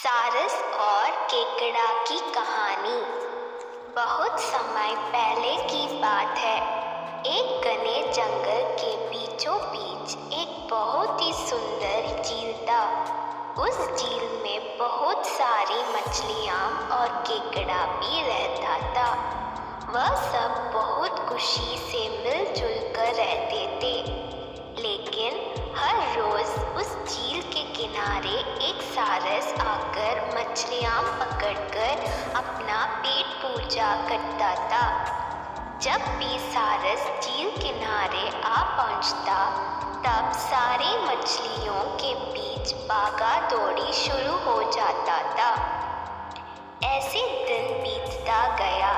सारस और केकड़ा की कहानी। बहुत समय पहले की बात है। एक घने जंगल के बीचों बीच एक बहुत ही सुंदर झील था। उस झील में बहुत सारी मछलियाँ और केकड़ा भी रहता था। वह सब बहुत खुशी से मिलजुल कर रहते थे। लेकिन हर रोज उस झील के किनारे एक सारस आकर मछलियाँ पकड़कर अपना पेट पूजा करता था। जब भी सारस झील किनारे आ पहुँचता, तब सारी मछलियों के बीच भागा दौड़ी शुरू हो जाता था। ऐसे दिन बीतता गया।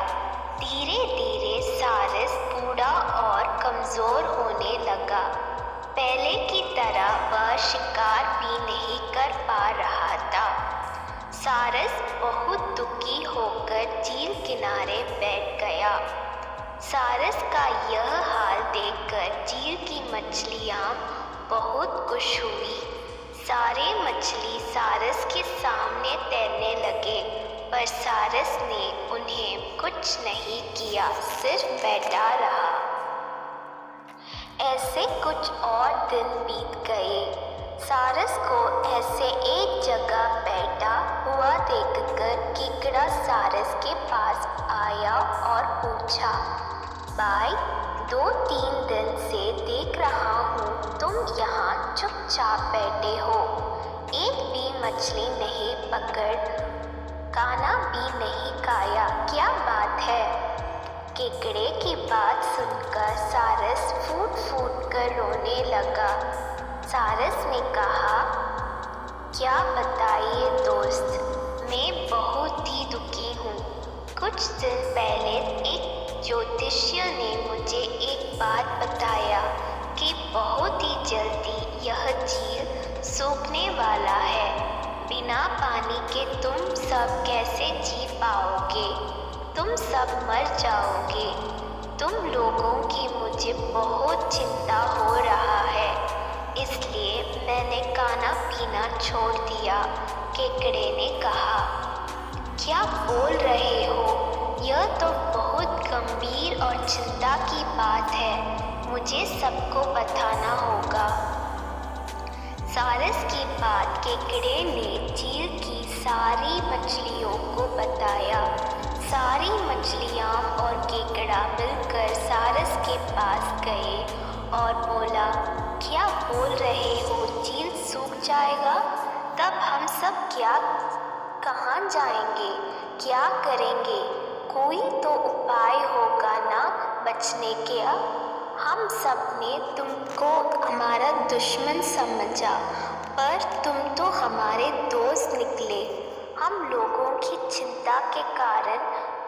धीरे धीरे सारस बूढ़ा और कमजोर होने लगा। पहले की तरह वह शिकार भी नहीं कर पा रहा था। सारस बहुत दुखी होकर झील किनारे बैठ गया। सारस का यह हाल देखकर झील की मछलियाँ बहुत खुश हुई। सारे मछली सारस के सामने तैरने लगे, पर सारस ने उन्हें कुछ नहीं किया, सिर्फ बैठा रहा। ऐसे कुछ और दिन बीत गए। सारस को ऐसे एक जगह बैठा हुआ देखकर केकड़ा सारस के पास आया और पूछा, भाई, 2-3 दिन से देख रहा हूँ तुम यहाँ चुपचाप बैठे हो, एक भी मछली नहीं पकड़, खाना भी नहीं खाया, क्या बात है? केकड़े की बात सुनकर सारस फूट फूट कर रोने लगा। सारस ने कहा, क्या बताइए दोस्त, मैं बहुत ही दुखी हूँ। कुछ दिन पहले एक ज्योतिषी ने मुझे एक बात बताया कि बहुत ही जल्दी यह झील सूखने वाला है। बिना पानी के तुम सब कैसे जी पाओगे? तुम सब मर जाओगे। तुम लोगों की मुझे बहुत चिंता हो रहा है, इसलिए मैंने खाना पीना छोड़ दिया। केकड़े ने कहा, क्या बोल रहे हो? यह तो बहुत गंभीर और चिंता की बात है, मुझे सबको बताना होगा। सारस की बात केकड़े ने झील की सारी मछलियों को बताया। सारी मछलियाँ और केकड़ा मिलकर सारस के पास गए और बोला, क्या बोल रहे हो, झील सूख जाएगा? तब हम सब कहाँ जाएंगे, क्या करेंगे? कोई तो उपाय होगा ना बचने का? हम सब ने तुमको हमारा दुश्मन समझा, पर तुम तो हमारे दोस्त निकले। हम लोगों की चिंता के कारण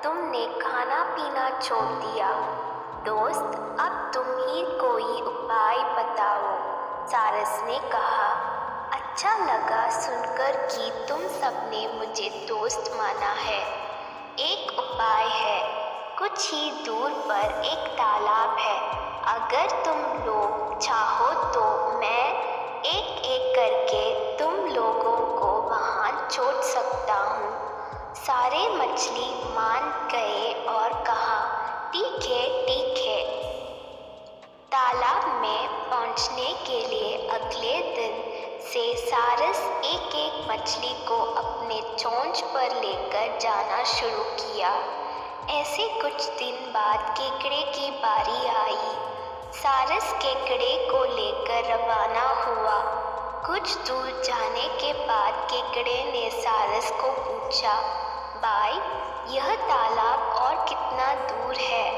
तुमने खाना पीना छोड़ दिया। दोस्त, अब तुम ही कोई उपाय बताओ। सारस ने कहा, अच्छा लगा सुनकर कि तुम सबने मुझे दोस्त माना है। एक उपाय है, कुछ ही दूर पर एक तालाब है। अगर तुम लोग चाहो तो मैं एक एक करके तुम लोगों को वहाँ छोड़ सकता हूँ। सारे मछली मान गए और कहा, ठीक है ठीक है। तालाब में पहुँचने के लिए अगले दिन से सारस एक एक मछली को अपने चोंच पर लेकर जाना शुरू किया। ऐसे कुछ दिन बाद केकड़े की बारी आई। सारस केकड़े को लेकर रवाना हुआ। कुछ दूर जाने के बाद केकड़े ने सारस को पूछा, भाई, यह तालाब और कितना दूर है?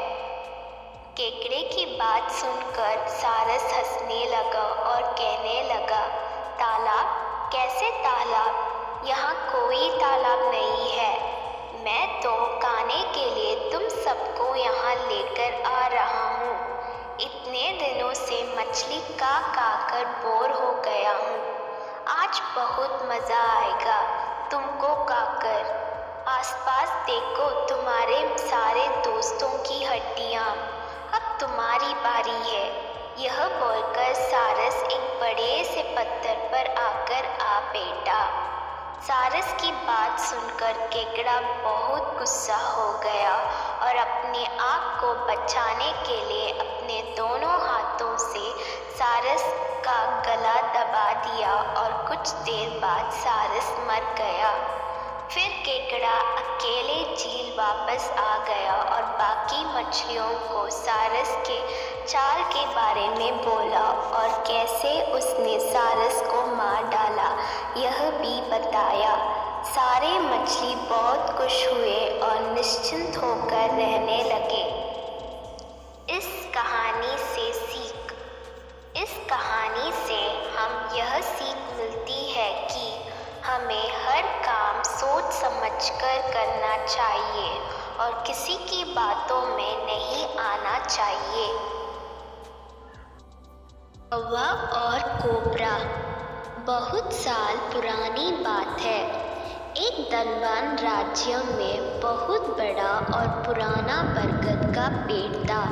केकड़े की बात सुनकर सारस हंसने लगा और कहने लगा, तालाब? कैसे तालाब? यहाँ कोई तालाब नहीं है। मैं तो खाने के लिए तुम सबको यहाँ लेकर आ रहा हूँ। इतने दिनों से मछली खा कर बोर हो गया हूँ। आज बहुत मज़ा आएगा तुमको खाकर। आसपास देखो, तुम्हारे सारे दोस्तों की हड्डियाँ। अब तुम्हारी बारी है। यह बोलकर सारस एक बड़े से पत्थर पर आकर आ बैठा। सारस की बात सुनकर केकड़ा बहुत गुस्सा हो गया और अपने आप को बचाने के लिए अपने दोनों हाथों से सारस का गला दबा दिया और कुछ देर बाद सारस मर गया। फिर केकड़ा अकेले झील वापस आ गया और बाकी मछलियों को सारस के चाल के बारे में बोला और कैसे उसने सारस को मार डाला यह भी बताया। सारे मछली बहुत खुश हुए और निश्चिंत होकर रहने लगे। इस कहानी से हम यह सीख मिलती है कि हमें हर काम सोच समझकर करना चाहिए और किसी की बातों में नहीं आना चाहिए। कौवा और कोबरा। बहुत साल पुरानी बात है। एक धनवान राज्य में बहुत बड़ा और पुराना बरगद का पेड़ था।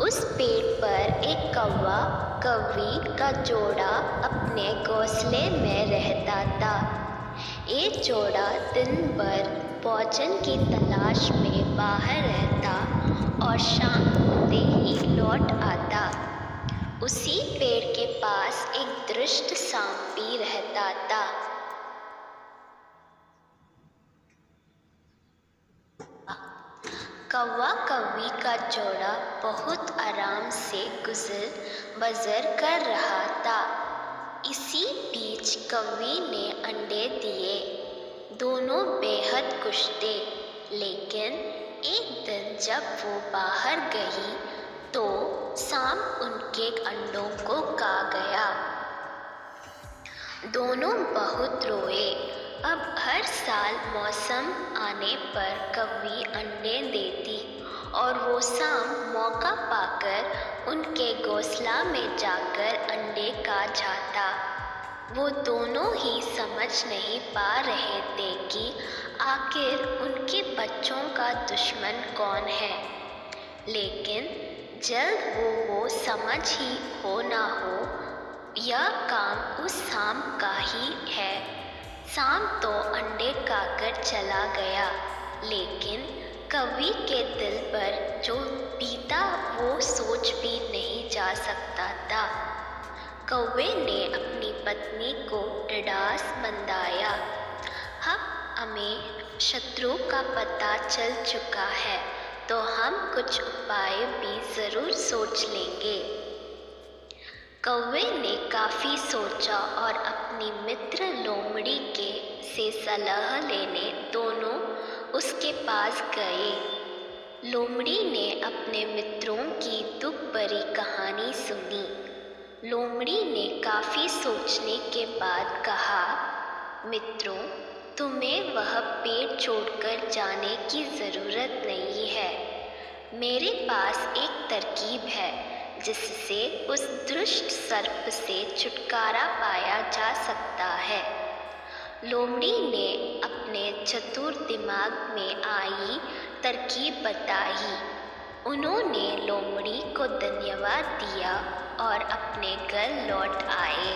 उस पेड़ पर एक कौवा कौवी का जोड़ा अपने घोंसले में रहता था। ये जोड़ा दिन भर भोजन की तलाश में बाहर रहता और शाम होते ही लौट आता। उसी पेड़ के पास एक दुष्ट सांप भी रहता था। कौवा कौवी का जोड़ा बहुत आराम से गुजर बसर कर रहा था। इसी बीच कौवी ने अंडे दिए। दोनों बेहद खुश थे, लेकिन एक दिन जब वो बाहर गई तो सांप उनके अंडों को खा गया। दोनों बहुत रोए। अब हर साल मौसम आने पर कौवी अंडे देती और वो सांप मौका पाकर उनके घोंसला में जाकर अंडे खा जाता। वो दोनों ही समझ नहीं पा रहे थे कि आखिर उनके बच्चों का दुश्मन कौन है, लेकिन जल्द वो समझ ही हो ना हो यह काम उस सांप का ही है। सांप तो अंडे खाकर चला गया, लेकिन कौवी के दिल पर जो बीता वो सोच भी नहीं जा सकता था। कौवे ने अपनी पत्नी को ढाढ़स बंधाया। अब हमें शत्रु का पता चल चुका है, तो हम कुछ उपाय भी ज़रूर सोच लेंगे। कौवे ने काफ़ी सोचा और अपनी मित्र लोमड़ी से सलाह लेने दोनों उसके पास गए। लोमड़ी ने अपने मित्रों की दुख भरी कहानी सुनी। लोमड़ी ने काफ़ी सोचने के बाद कहा, मित्रों, तुम्हें वह पेड़ छोड़कर जाने की ज़रूरत नहीं है। मेरे पास एक तरकीब है जिससे उस दुष्ट सर्प से छुटकारा पाया जा सकता है। लोमड़ी ने अपने चतुर दिमाग में आई तरकीब बताई। उन्होंने लोमड़ी को धन्यवाद दिया और अपने घर लौट आए।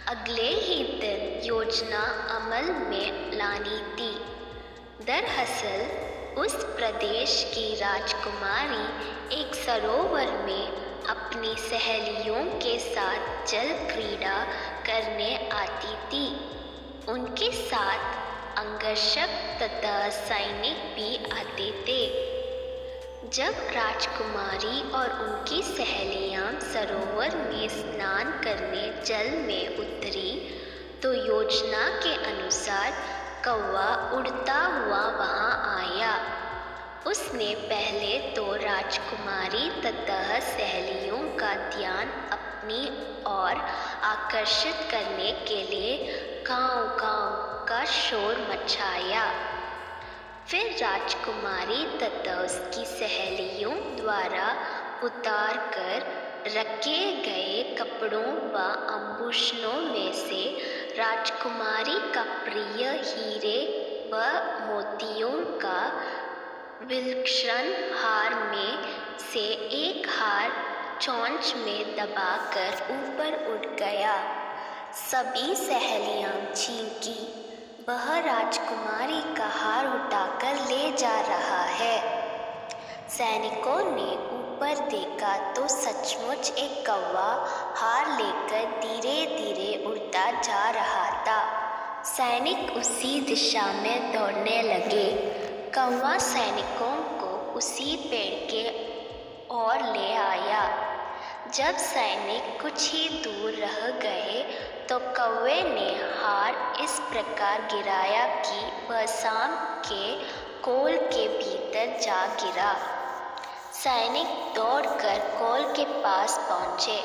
अगले ही दिन योजना अमल में लानी थी। दरअसल उस प्रदेश की राजकुमारी एक सरोवर में अपनी सहेलियों के साथ जल क्रीड़ा करने आती थी। उनके साथ अंगरक्षक तथा सैनिक भी आते थे। जब राजकुमारी और उनकी सहेलियां सरोवर में स्नान करने जल में उतरी तो योजना के अनुसार कौवा उड़ता हुआ वहां आया। उसने पहले तो राजकुमारी तथा सहेलियों का ध्यान अपनी ओर आकर्षित करने के लिए काँव काँव का शोर मचाया। फिर राजकुमारी तथा उसकी सहेलियों द्वारा उतार कर रखे गए कपड़ों व आभूषणों में से राजकुमारी का प्रिय हीरे व मोतियों का विलक्षण हार में से एक हार चोंच में दबाकर ऊपर उठ गया। सभी सहेलियां चींकी, वह राजकुमारी का हार उठाकर ले जा रहा है। सैनिकों ने ऊपर देखा तो सचमुच एक कौवा हार लेकर धीरे धीरे उड़ता जा रहा था। सैनिक उसी दिशा में दौड़ने लगे। कौवा सैनिकों को उसी पेड़ के ओर ले आया। जब सैनिक कुछ ही दूर रह गए तो कौवे ने हार इस प्रकार गिराया कि वह सांप के कोल के भीतर जा गिरा। सैनिक दौड़कर कोल के पास पहुँचे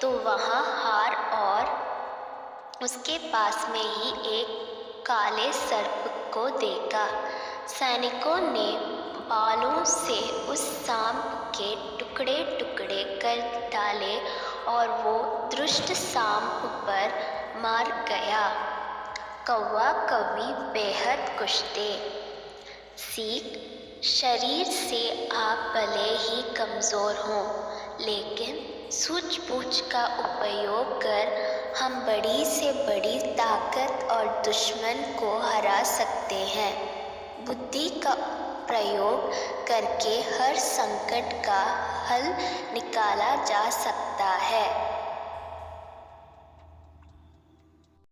तो वहाँ हार और उसके पास में ही एक काले सर्प को देखा। सैनिकों ने बालों से उस सांप के टुकड़े टुकड़े कर डाले और वो दुष्ट सांप पर मार गया। कौवा कौवी बेहद खुश थे। सीख: शरीर से आप भले ही कमज़ोर हों, लेकिन सूझबूझ का उपयोग कर हम बड़ी से बड़ी ताकत और दुश्मन को हरा सकते हैं। बुद्धि का प्रयोग करके हर संकट का हल निकाला जा सकता है।